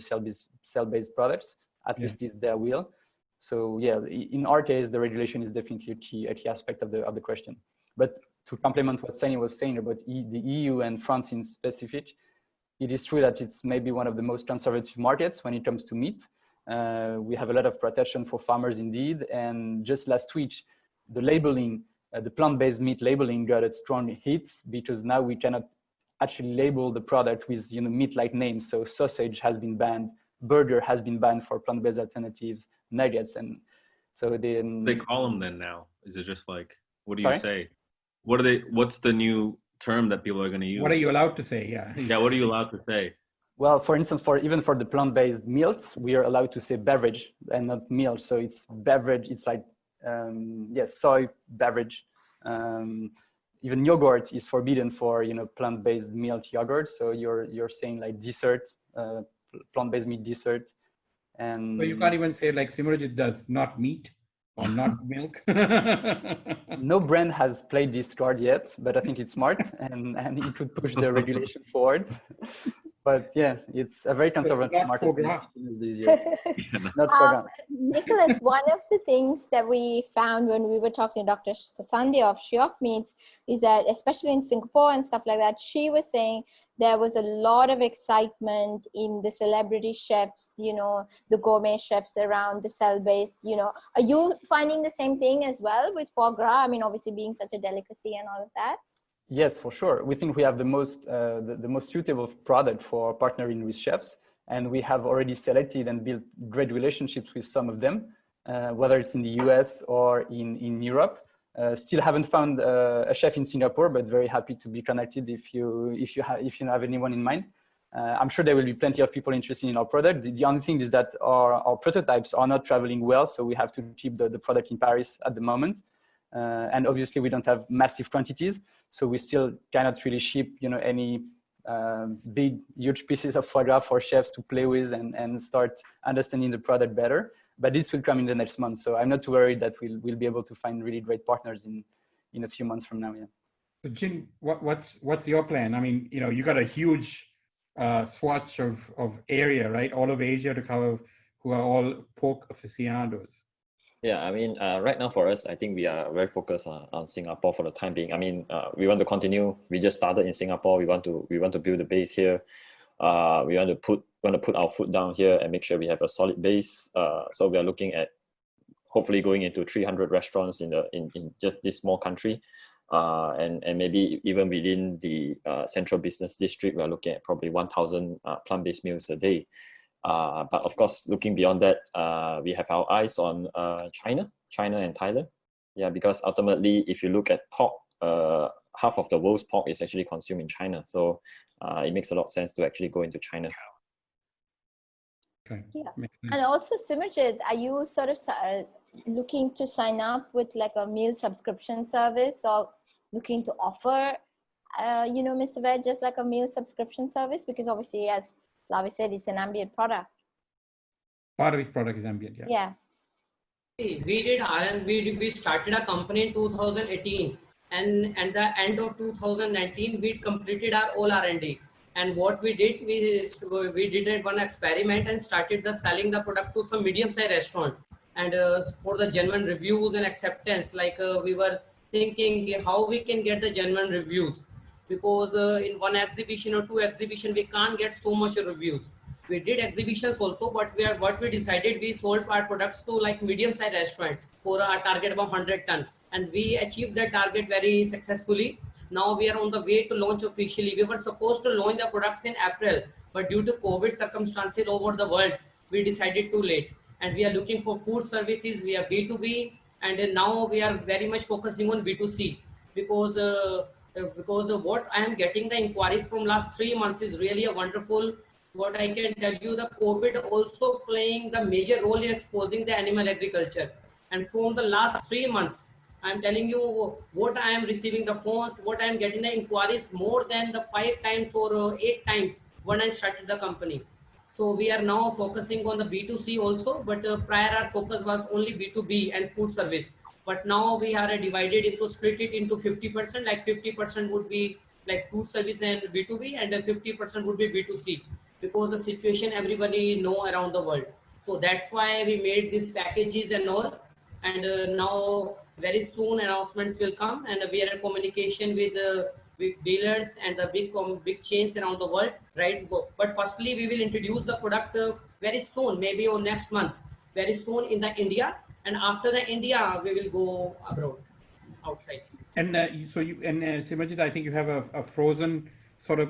cell-based products, at least is their will. So yeah, in our case, the regulation is definitely a key aspect of the question. But to complement what Sunny was saying about the EU and France in specific, it is true that it's maybe one of the most conservative markets when it comes to meat. We have a lot of protection for farmers indeed. And just last week, the labeling, the plant-based meat labeling got a strong hit because now we cannot actually label the product with meat-like names. So sausage has been banned, burger has been banned for plant-based alternatives, nuggets, and so they call them then now? Is it just like, what do Sorry? you say? What's the new term that people are going to use? What are you allowed to say? Yeah. Yeah, what are you allowed to say? Well, for instance, even for the plant-based meals, we are allowed to say beverage and not meal. So it's beverage. It's like soy beverage. Even yogurt is forbidden for plant-based milk yogurt. So you're saying like dessert, plant-based meat dessert, and So you can't even say like Simranjit does, not meat or not milk. no brand has played this card yet, but I think it's smart and it could push the regulation forward. But yeah, it's a very conservative market these years. Not for Nicholas, one of the things that we found when we were talking to Dr. Sandy of Shiok Meats is that, especially in Singapore and stuff like that, she was saying there was a lot of excitement in the celebrity chefs, the gourmet chefs around the cell-based, Are you finding the same thing as well with foie gras? I mean, obviously being such a delicacy and all of that. Yes, for sure. We think we have the most suitable product for partnering with chefs, and we have already selected and built great relationships with some of them, whether it's in the US or in Europe. Still haven't found a chef in Singapore, but very happy to be connected if you have anyone in mind. I'm sure there will be plenty of people interested in our product. The only thing is that our prototypes are not traveling well, so we have to keep the product in Paris at the moment. And obviously we don't have massive quantities, so we still cannot really ship any big huge pieces of foie gras for chefs to play with and start understanding the product better. But this will come in the next month, so I'm not too worried that we'll be able to find really great partners in a few months from now. Yeah. So Jin, what's your plan? I mean, you got a huge swatch of area, right? All of Asia to cover, who are all pork aficionados. Yeah, I mean, right now for us, I think we are very focused on Singapore for the time being. I mean, we want to continue. We just started in Singapore. We want to build a base here. We want to put our foot down here and make sure we have a solid base. So we are looking at hopefully going into 300 restaurants in just this small country, and maybe even within the central business district, we are looking at probably 1,000 plant-based meals a day. But of course, looking beyond that, we have our eyes on China and Thailand. Yeah, because ultimately, if you look at pork, half of the world's pork is actually consumed in China. So it makes a lot of sense to actually go into China. Okay. Yeah. And also, Simranjit, are you sort of looking to sign up with like a meal subscription service, or looking to offer, Mr. Veg, just like a meal subscription service? Because obviously, as Lavi said, it's an ambient product. Part of his product is ambient, yeah. Yeah. We did R&D. We started a company in 2018, and at the end of 2019, we completed our all R&D. And what we did, we did one experiment and started selling the product to some medium-sized restaurant. And for the genuine reviews and acceptance, we were thinking how we can get the genuine reviews. Because in one exhibition or two exhibition, we can't get so much reviews. We did exhibitions also, but what we decided, we sold our products to like medium-sized restaurants for our target of 100 ton. And we achieved that target very successfully. Now we are on the way to launch officially. We were supposed to launch the products in April, but due to COVID circumstances over the world, we decided too late. And we are looking for food services. We are B2B, and now we are very much focusing on B2C because of what I am getting the inquiries from last 3 months is really a wonderful. What I can tell you, the COVID also playing the major role in exposing the animal agriculture. And from the last 3 months, I'm telling you what I am receiving the phones, what I am getting the inquiries more than the 5 times or 8 times when I started the company. So we are now focusing on the B2C also, but prior our focus was only B2B and food service. But now we are divided into, split it into 50%, like 50% would be like food service and B2B, and 50% would be B2C, because the situation everybody know around the world. So that's why we made these packages and all. And now very soon announcements will come, and we are in communication with big dealers and the big chains around the world, right? But firstly, we will introduce the product very soon, maybe or next month, very soon in the India, and after the India, we will go abroad, outside. And so you and Simarjit, I think you have a frozen sort of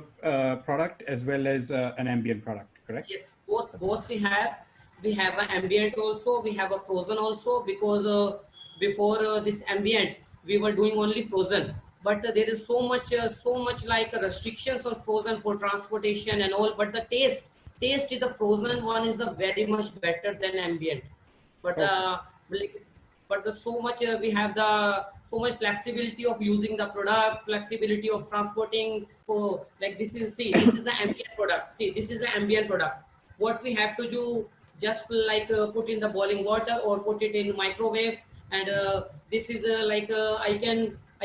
product as well as an ambient product, correct? Yes, both we have. We have an ambient also. We have a frozen also, because before this ambient, we were doing only frozen. But there is so much like restrictions on frozen for transportation and all. But the taste is the frozen one is the very much better than ambient. But but the so much we have the so much flexibility of using the product, flexibility of transporting. For like this is the ambient product. See, this is the ambient product. What we have to do, just like put in the boiling water or put it in microwave, and this is like I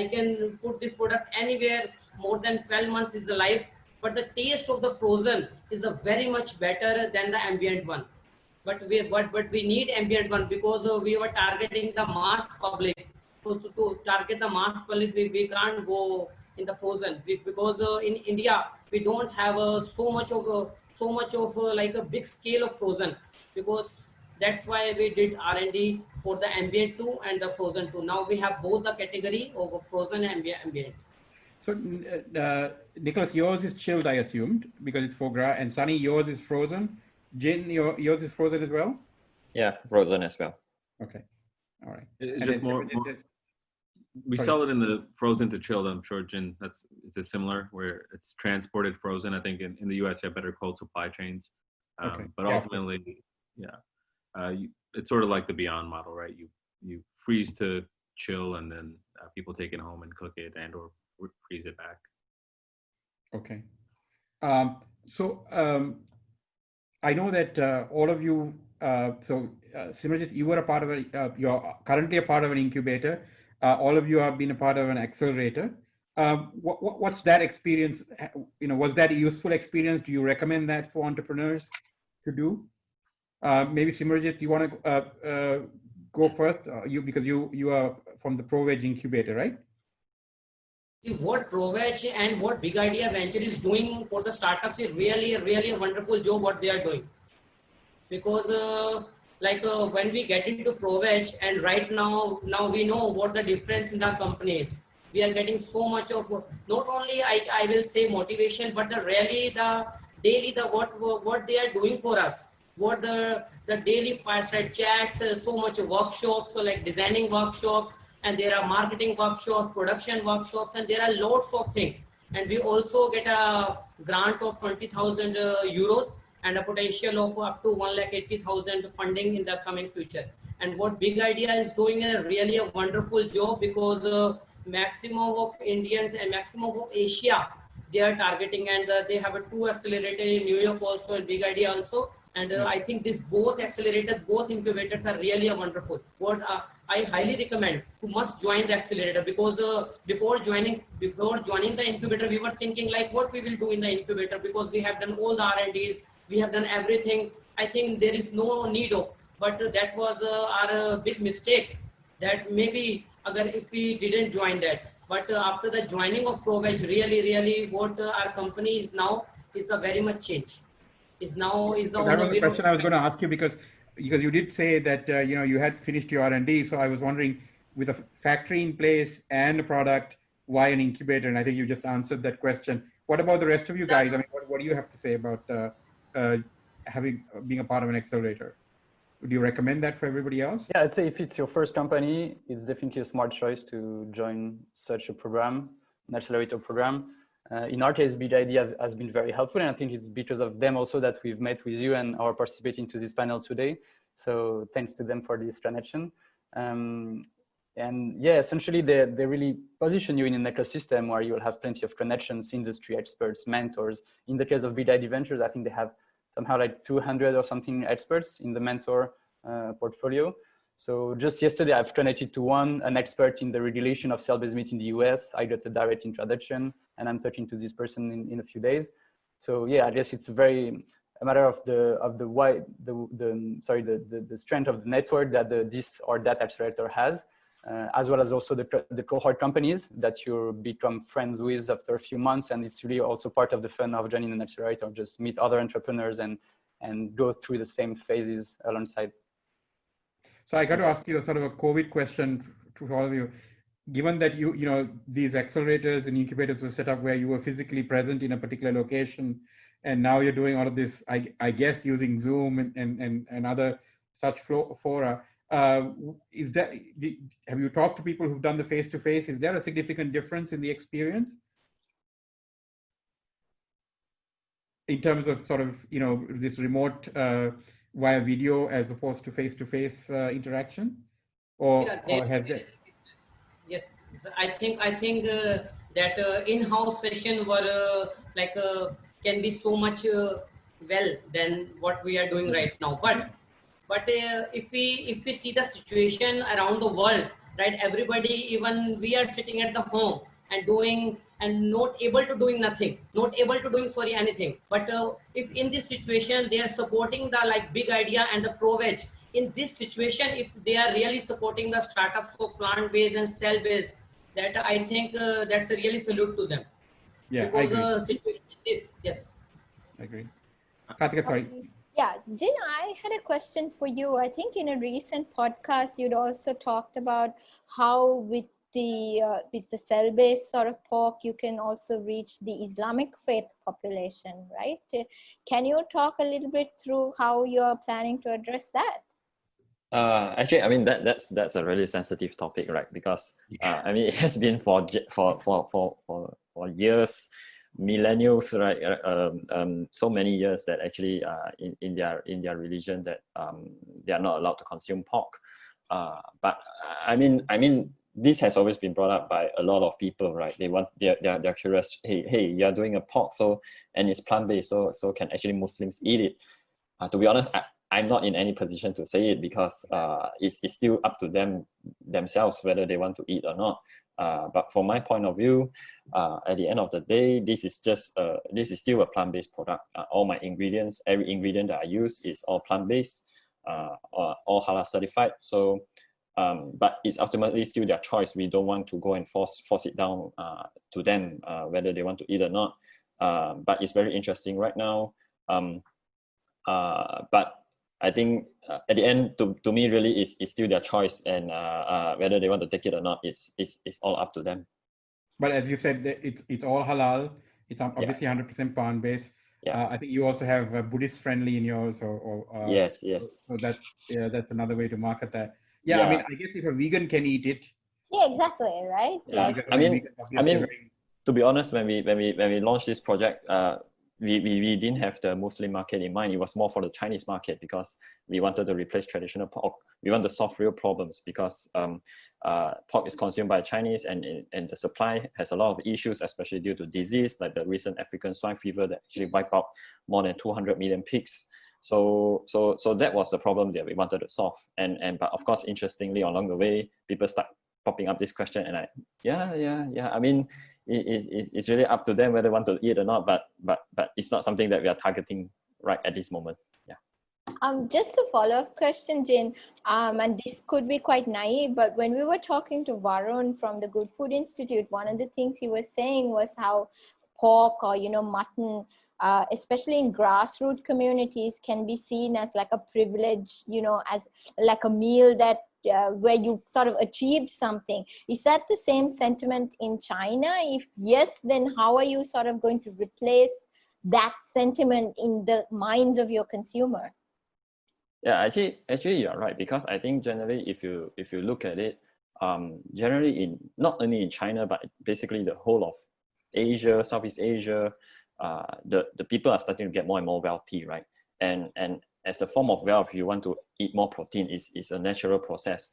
can put this product anywhere. More than 12 months is the life. But the taste of the frozen is a very much better than the ambient one. But we need ambient one, because we were targeting the mass public. So to target the mass public, we can't go in the frozen, because in India we don't have so much of like a big scale of frozen, because that's why we did R&D for the ambient 2 and the frozen 2. Now we have both the category of frozen and ambient. So Nicholas, yours is chilled, I assumed, because it's foie gras, and Sunny, yours is frozen. Jin, yours is frozen as well? Yeah, frozen as well. Okay. All right. It's just more, we sorry. sell it in the frozen to chilled. I'm sure, Jin, it's similar, where it's transported frozen. I think in the US you have better cold supply chains. Okay. But ultimately, it's sort of like the Beyond model, right? You freeze to chill, and then people take it home and cook it and or freeze it back. Okay. I know that all of you, Simarjit, you were a part of you're currently a part of an incubator. All of you have been a part of an accelerator. What's that experience? Was that a useful experience? Do you recommend that for entrepreneurs to do? Maybe Simarjit, you want to go first? Because you are from the ProVeg incubator, right? What ProVeg and what Big Idea Venture is doing for the startups is really a wonderful job what they are doing. Because when we get into ProVeg, and right now we know what the difference in our company is. We are getting so much of, not only I will say motivation, but the daily what they are doing for us. What the daily fireside chats, so much workshops, so like designing workshops, and there are marketing workshops, production workshops, and there are lots of things. And we also get a grant of 20,000 euros and a potential of up to 1,80,000 funding in the coming future. And what Big Idea is doing is really a wonderful job, because maximum of Indians and maximum of Asia they are targeting, and they have a 2 accelerator in New York also, and Big Idea also. And I think these both accelerators, both incubators are really a wonderful. What I highly recommend to must join the accelerator, because before joining the incubator, we were thinking like what we will do in the incubator, because we have done all the R&Ds, we have done everything. I think there is no need of, but that was our big mistake, that maybe if we didn't join that. But after the joining of ProVeg, really what our company is now is the very much change. That was the question I was going to ask you, because you did say that you had finished your R&D. So I was wondering, with a factory in place and a product, why an incubator? And I think you just answered that question. What about the rest of you guys? I mean, what do you have to say about being a part of an accelerator? Would you recommend that for everybody else? Yeah, I'd say if it's your first company, it's definitely a smart choice to join such a program, an accelerator program. In our case, Big Idea has been very helpful, and I think it's because of them also that we've met with you and are participating to this panel today. So thanks to them for this connection. And yeah, essentially they really position you in an ecosystem where you'll have plenty of connections, industry experts, mentors. In the case of BidID Ventures, I think they have somehow like 200 or something experts in the mentor portfolio. So just yesterday, I've donated to an expert in the regulation of cell-based meat in the US. I got a direct introduction, and I'm talking to this person in a few days. So yeah, I guess it's a matter of the strength of the network that this or that accelerator has, as well as also the cohort companies that you become friends with after a few months. And it's really also part of the fun of joining an accelerator, just meet other entrepreneurs and go through the same phases alongside. So I got to ask you a sort of a COVID question to all of you. Given that you know these accelerators and incubators were set up where you were physically present in a particular location, and now you're doing all of this, I guess, using Zoom and other such fora. Have you talked to people who've done the face-to-face? Is there a significant difference in the experience in terms of sort of, you know, this remote via video as opposed to face-to-face interaction? Or has there? Yes, I think that in-house session were can be so much well than what we are doing right now. But if we see the situation around the world, right? Everybody, even we are sitting at the home and doing and not able to doing nothing, not able to doing anything. But if in this situation they are supporting the BigID and the ProVeg, in this situation, if they are really supporting the startups for plant-based and cell-based, that I think that's a really salute to them. Yeah, because I agree. Situation is, yes. I agree. Karthika, sorry. Yeah, Jin, I had a question for you. I think in a recent podcast, you'd also talked about how with the cell-based sort of pork, you can also reach the Islamic faith population, right? Can you talk a little bit through how you're planning to address that? Actually, I mean that's a really sensitive topic, right? Because I mean it has been for years, millennials, right? So many years that actually in their religion that they are not allowed to consume pork. But I mean this has always been brought up by a lot of people, right? They're curious. Hey, you are doing a pork, and it's plant-based, so can actually Muslims eat it? To be honest, I'm not in any position to say it because it's still up to themselves whether they want to eat or not. But from my point of view, at the end of the day, this is still a plant-based product. All my ingredients, every ingredient that I use is all plant-based, all halal certified. So, but it's ultimately still their choice. We don't want to go and force it down to them whether they want to eat or not. But it's very interesting right now. But I think at the end, to me, really, is still their choice, and whether they want to take it or not, it's all up to them. But as you said, it's all halal. It's obviously 100% plant-based. Yeah. I think you also have Buddhist-friendly in yours, or yes. So that's another way to market that. Yeah, I mean, I guess if a vegan can eat it. Yeah, exactly, right? Yeah. I mean, to be honest, when we launched this project, we didn't have the Muslim market in mind. It was more for the Chinese market because we wanted to replace traditional pork. We want to solve real problems because pork is consumed by Chinese and the supply has a lot of issues, especially due to disease like the recent African swine fever that actually wiped out more than 200 million pigs. So that was the problem that we wanted to solve. But of course, interestingly, along the way, people start popping up this question, and I mean, it's really up to them whether they want to eat or not. But it's not something that we are targeting right at this moment. Yeah. Just a follow-up question, Jin, and this could be quite naive, but when we were talking to Varun from the Good Food Institute, one of the things he was saying was how pork or mutton, especially in grassroots communities, can be seen as like a privilege, as like a meal that where you sort of achieved something. Is that the same sentiment in China? If yes, then how are you sort of going to replace that sentiment in the minds of your consumer? Yeah, actually you're right, because I think generally if you look at it, generally in not only in China but basically the whole of Asia, Southeast Asia, the people are starting to get more and more wealthy, right? And as a form of wealth, you want to eat more protein. Is a natural process.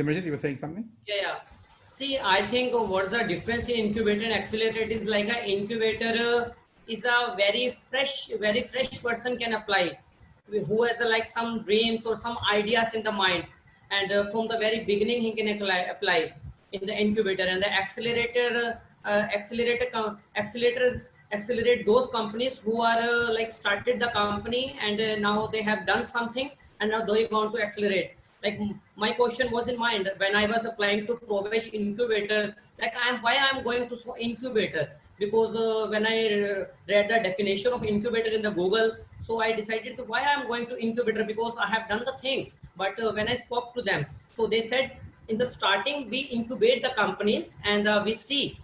Simarjit, you were saying something? Yeah. See, I think what's the difference in incubator and accelerator is like an incubator is a very fresh person can apply, who has like some dreams or some ideas in the mind, and from the very beginning he can apply in the incubator. And the accelerate those companies who are like started the company, and now they have done something, and now they want to accelerate. Like my question was in mind when I was applying to Provesh incubator, like why I'm going to incubator, because when I read the definition of incubator in the Google, so I decided to why I'm going to incubator, because I have done the things. But when I spoke to them, so they said in the starting we incubate the companies, and we see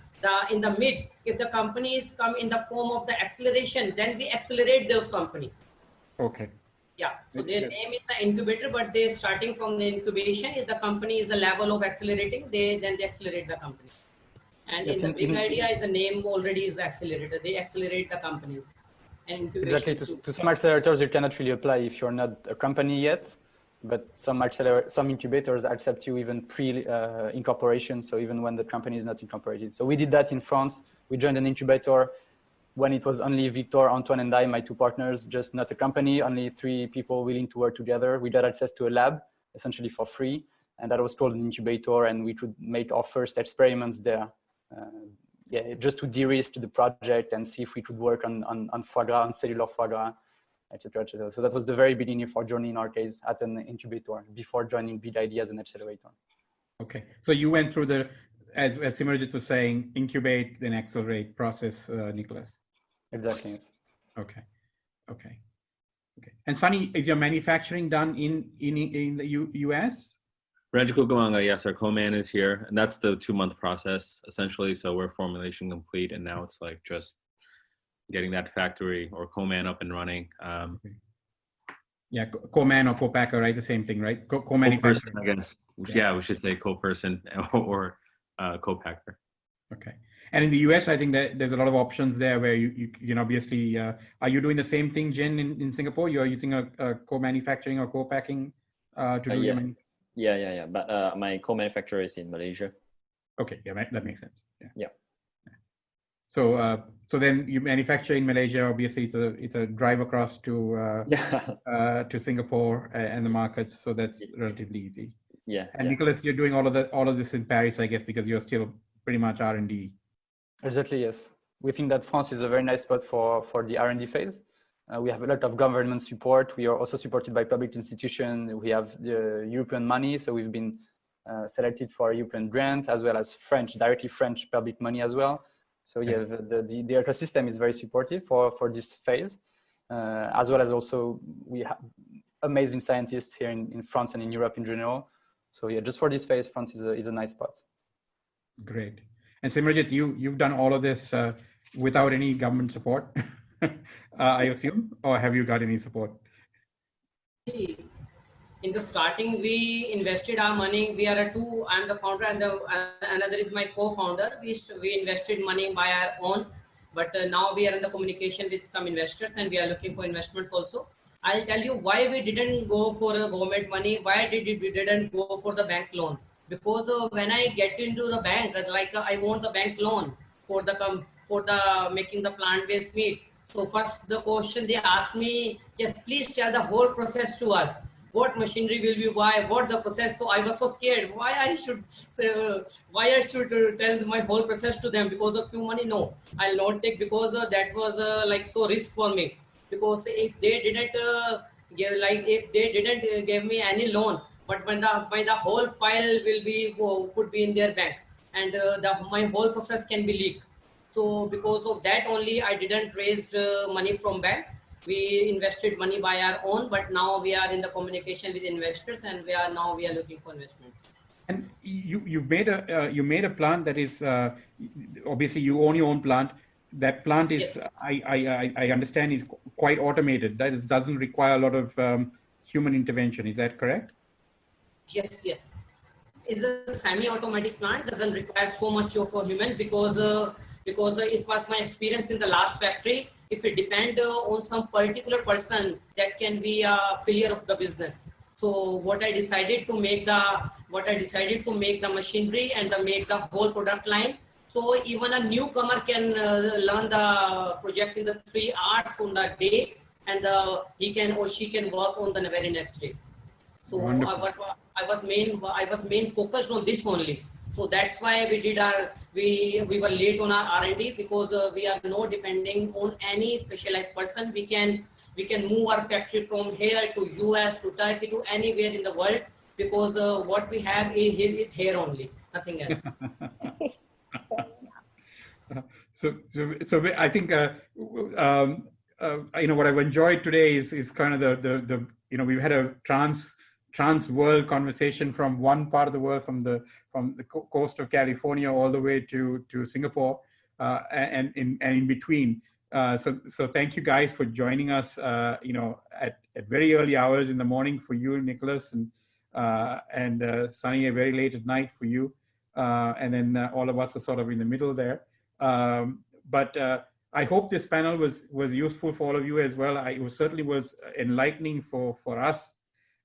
in the mid, if the companies come in the form of the acceleration, then we accelerate those companies. Okay. Yeah, so their name is the incubator, but they starting from the incubation. If the company is the level of accelerating, they accelerate the company. And Yes, in the big idea is the name already is accelerator. They accelerate the companies. And incubation exactly. To some accelerators, you cannot really apply if you're not a company yet, but some incubators accept you even pre-incorporation, so even when the company is not incorporated. So we did that in France. We joined an incubator when it was only Victor, Antoine, and I, my two partners, just not a company, only 3 people willing to work together. We got access to a lab, essentially for free, and that was called an incubator, and we could make our first experiments there. Just to de-risk the project and see if we could work on foie gras, on cellular foie gras, etc., etc. So that was the very beginning of our journey in our case at an incubator before joining BidID as an accelerator. Okay, so you went through the, as Simarjit was saying, incubate, then accelerate process, Nicholas. Exactly. Yes. Okay. And Sunny, is your manufacturing done in the US? Rancho Cucamonga, yes, our co-man is here, and that's the 2-month process essentially. So we're formulation complete, and now it's like just getting that factory or co-man up and running. Yeah, co-man or co-packer, right? The same thing, right? Co-manufacturer. I guess. Yeah, we should say co-person or co-packer. Okay. And in the US, I think that there's a lot of options there where you know, obviously, are you doing the same thing, Jen, in Singapore? You're using a co-manufacturing or co-packing to do your Yeah. But my co-manufacturer is in Malaysia. Okay, yeah, that makes sense. Yeah. So then you manufacture in Malaysia. Obviously, it's a drive across to Singapore and the markets. So that's relatively easy. Yeah. And Nicholas, you're doing all of this in Paris, I guess, because you're still pretty much R&D. Exactly, yes. We think that France is a very nice spot for the R&D phase. We have a lot of government support. We are also supported by public institutions. We have the European money, so we've been selected for a European grant, as well as directly French public money as well. So yeah, the ecosystem is very supportive for this phase, as well as also we have amazing scientists here in France and in Europe in general. So yeah, just for this phase, France is a nice spot. Great. And Simarjit, you've done all of this without any government support, I assume, or have you got any support? In the starting, we invested our money. We are two. I'm the founder, and another is my co-founder. We invested money by our own, but now we are in the communication with some investors, and we are looking for investments also. I'll tell you why we didn't go for the government money. Why we didn't go for the bank loan? Because when I get into the bank, I want the bank loan for the making the plant-based meat. So first the question they asked me, yes, please tell the whole process to us. What machinery will we buy? What the process? So I was so scared. Why I should tell my whole process to them because of few money? No, I'll not take, because that was like so risk for me. Because if they didn't give me any loan, but when the whole file could be in their bank, and my whole process can be leaked. So because of that only, I didn't raise money from bank. We invested money by our own, but now we are in the communication with investors, and we are looking for investments. And you made a plant that is obviously you own your own plant. That plant is, yes. I understand, is quite automated. That it doesn't require a lot of human intervention. Is that correct? Yes. It's a semi-automatic plant. Doesn't require so much of a human because it was my experience in the last factory. If it depend on some particular person, that can be a failure of the business. So what I decided to make what I decided to make the machinery and make the whole product line. So even a newcomer can learn the project in the 3 hours on the day, and he can or she can work on the very next day. So I was main focused on this only. So that's why we did we were late on our R&D, because we are not depending on any specialized person. We can move our factory from here to US to Turkey to anywhere in the world, because what we have is here only, nothing else. So I think what I've enjoyed today is kind of the we've had a trans world conversation from one part of the world, from the coast of California all the way to Singapore, and in between. So thank you guys for joining us. At very early hours in the morning for you, Nicholas, and Sunny, very late at night for you, and then all of us are sort of in the middle there. But I hope this panel was useful for all of you as well. It certainly was enlightening for us.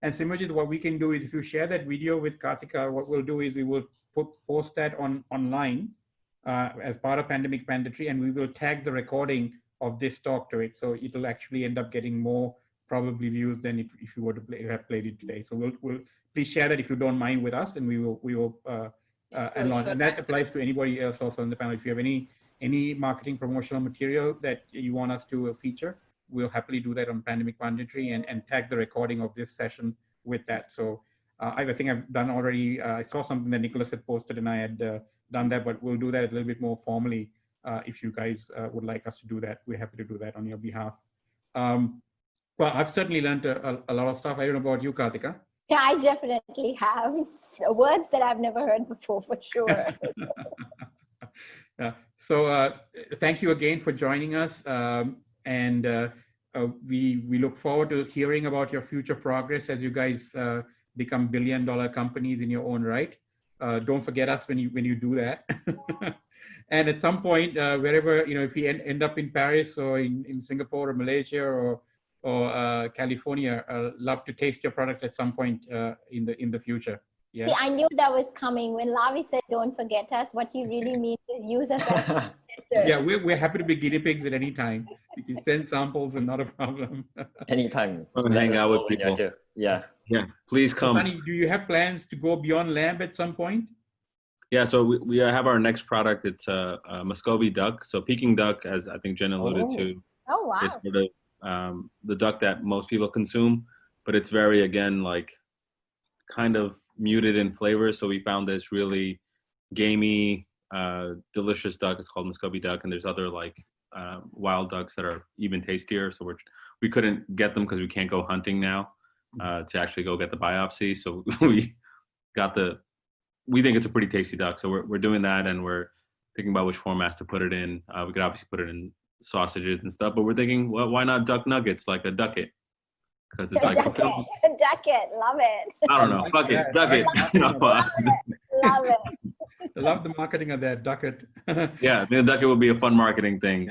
And Simranjit, what we can do is, if you share that video with Kartika, what we'll do is we will post that online as part of Pandemic Mandatory, and we will tag the recording of this talk to it. So it'll actually end up getting more probably views than if you were to have played it today. So we'll please share that if you don't mind with us, and we will and launch. And that applies to anybody else also on the panel. If you have any marketing promotional material that you want us to feature, we'll happily do that on Pandemic Mandatory and tag the recording of this session with that. So I think I've done already. I saw something that Nicholas had posted, and I had done that, but we'll do that a little bit more formally. If you guys would like us to do that, we're happy to do that on your behalf. Well, I've certainly learned a lot of stuff. I don't know about you, Kartika. Yeah, I definitely have. Words that I've never heard before, for sure. So thank you again for joining us. And we look forward to hearing about your future progress as you guys become billion-dollar companies in your own right. Don't forget us when you do that. And at some point, wherever, if we end up in Paris or in Singapore or Malaysia or California, love to taste your product at some point in the future. Yeah. See, I knew that was coming. When Lavi said, don't forget us, what he really means is use us as testers. Yeah, we're happy to be guinea pigs at any time. You can send samples and not a problem. Anytime. Hang out with people. Yeah. Yeah, please come. Sunny, do you have plans to go beyond lamb at some point? Yeah, so we have our next product. It's a Muscovy duck. So Peking duck, as I think Jen alluded to, Oh, wow. is sort of the duck that most people consume, but it's very, again, like kind of muted in flavor. So we found this really gamey, delicious duck. It's called Muscovy duck, and there's other like wild ducks that are even tastier. So we couldn't get them because we can't go hunting now to actually go get the biopsy. So we think it's a pretty tasty duck. So we're doing that, and we're thinking about which formats to put it in. We could obviously put it in sausages and stuff, but we're thinking, well, why not duck nuggets, like a ducket? Because it's like duck it, love it. I don't know, duck it. Love it. I love the marketing of that ducket. Yeah, the ducket would be a fun marketing thing.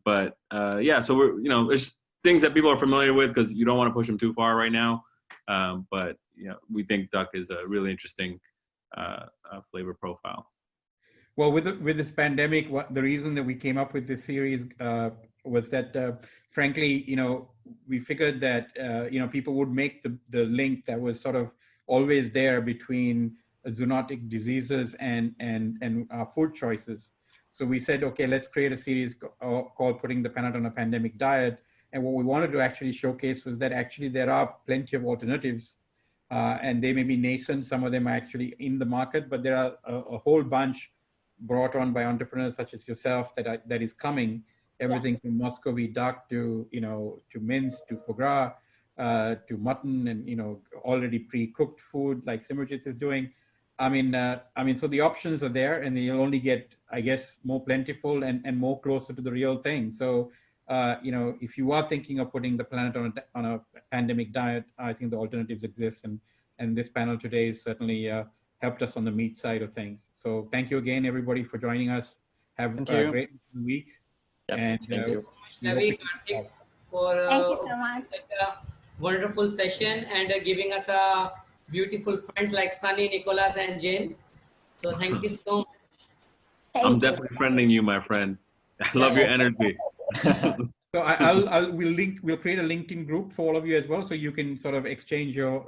But yeah, so we're there's things that people are familiar with because you don't want to push them too far right now. But we think duck is a really interesting flavor profile. Well, with this pandemic, the reason that we came up with this series was that, frankly, we figured that people would make the link that was sort of always there between zoonotic diseases and our food choices. So we said, okay, let's create a series called Putting the Planet on a Pandemic Diet. And what we wanted to actually showcase was that actually there are plenty of alternatives, and they may be nascent. Some of them are actually in the market, but there are a whole bunch brought on by entrepreneurs such as yourself that is coming. Everything from Muscovy duck to mince to foie gras to mutton and already pre-cooked food like Simranjit is doing. I mean, so the options are there, and you'll only get, I guess, more plentiful and more closer to the real thing. So, if you are thinking of putting the planet on a pandemic diet, I think the alternatives exist, and this panel today is certainly helped us on the meat side of things. So, thank you again, everybody, for joining us. Have a great week. Yep. And thank you. Navi, Karthik, for Thank you so much. such a wonderful session and giving us a beautiful friends like Sunny, Nicholas, and Jane. So thank you so much. I'm you. definitely friending you, my friend. I love your energy. So we'll create a LinkedIn group for all of you as well, so you can sort of exchange your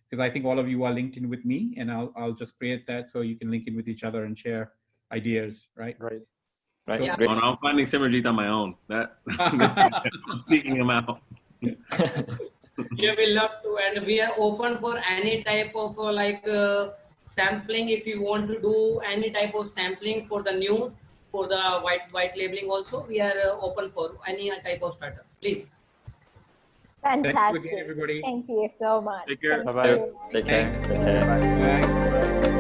because I think all of you are linked in with me, and I'll just create that so you can link in with each other and share ideas, right? Right. Right. Yeah. Great. Oh, no, I'm finding Simranjeet on my own. I'm seeking him out. Yeah, we love to, and we are open for any type of sampling. If you want to do any type of sampling for the news, for the white labeling also, we are open for any type of startups. Please. Thank you Fantastic. again, everybody. Thank you so much. Take care. Thank Bye-bye. you. Take care. Thanks. Take care. Bye.